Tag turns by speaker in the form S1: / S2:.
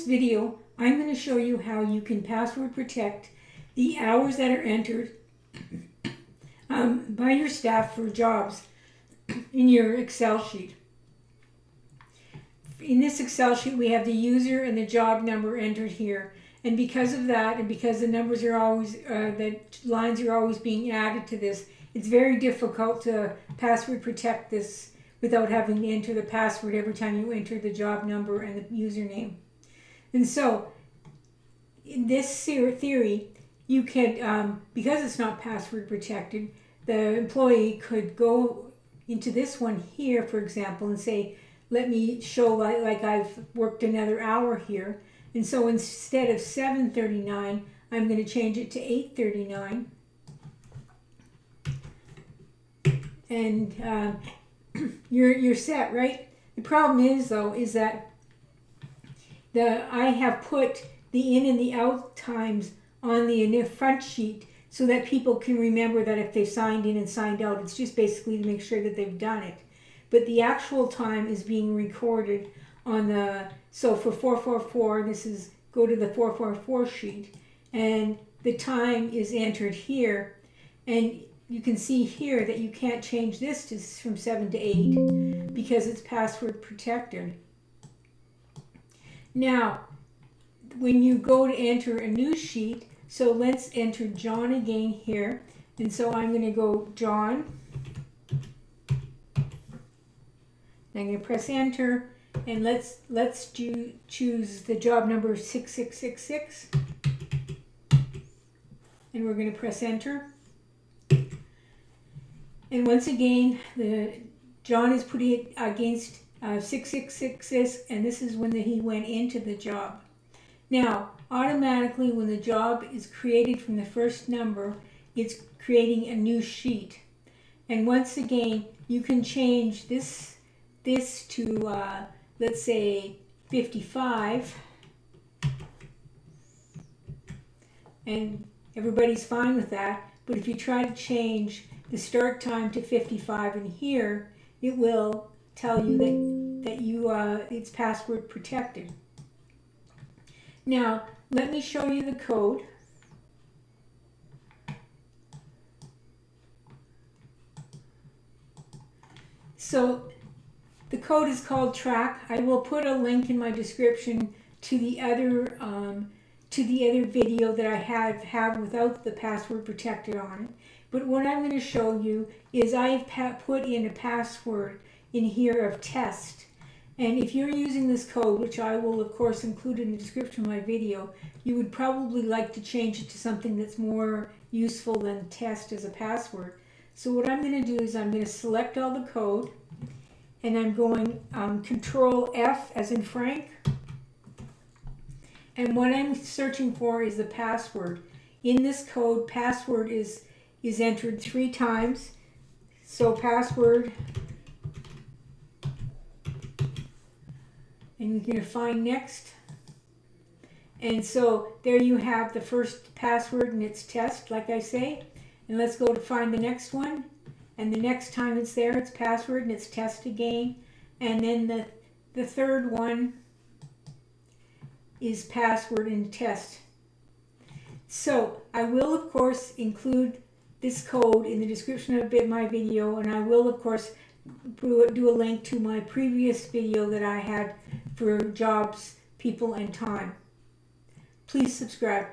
S1: video, I'm going to show you how you can password protect the hours that are entered by your staff for jobs in your Excel sheet. In this Excel sheet, we have the user and the job number entered here. And because of that, and because the numbers are always, the lines are always being added to this, it's very difficult to password protect this without having to enter the password every time you enter the job number and the username. And so, in this theory, you can, because it's not password protected, the employee could go into this one here, for example, and say, let me show like I've worked another hour here. And so instead of 7:39, I'm going to change it to 8:39. And you're set, right? The problem is, though, is that I have put the in and the out times on the front sheet so that people can remember that if they signed in and signed out, it's just basically to make sure that they've done it. But the actual time is being recorded on the, so for 444, this is, go to the 444 sheet, and the time is entered here, and you can see here that you can't change this to from 7 to 8 because it's password protected. Now, when you go to enter a new sheet, so let's enter John again here, and so I'm going to go John. I'm going to press enter, and let's choose the job number 6666, and we're going to press enter. And once again, John is putting it against 6666, and this is when he went into the job. Now, automatically, when the job is created from the first number, it's creating a new sheet. And once again, you can change this to, let's say, 55, and everybody's fine with that. But if you try to change the start time to 55 in here, it will tell you that it's password protected. Now, let me show you the code. So the code is called track. I will put a link in my description to the other video that I have without the password protected on it. But what I'm going to show you is I've put in a password in here of test. And if you're using this code, which I will of course include in the description of my video, you would probably like to change it to something that's more useful than test as a password. So what I'm going to do is I'm going to select all the code, and I'm going Control F as in Frank. And what I'm searching for is the password. In this code, password is entered 3 times. So password, and you're going to find next. And so there you have the first password, and it's test, like I say. And let's go to find the next one. And the next time it's there, it's password, and it's test again. And then the third one is password and test. So I will, of course, include this code in the description of my video, and I will, of course, do a link to my previous video that I had for jobs, people, and time. Please subscribe.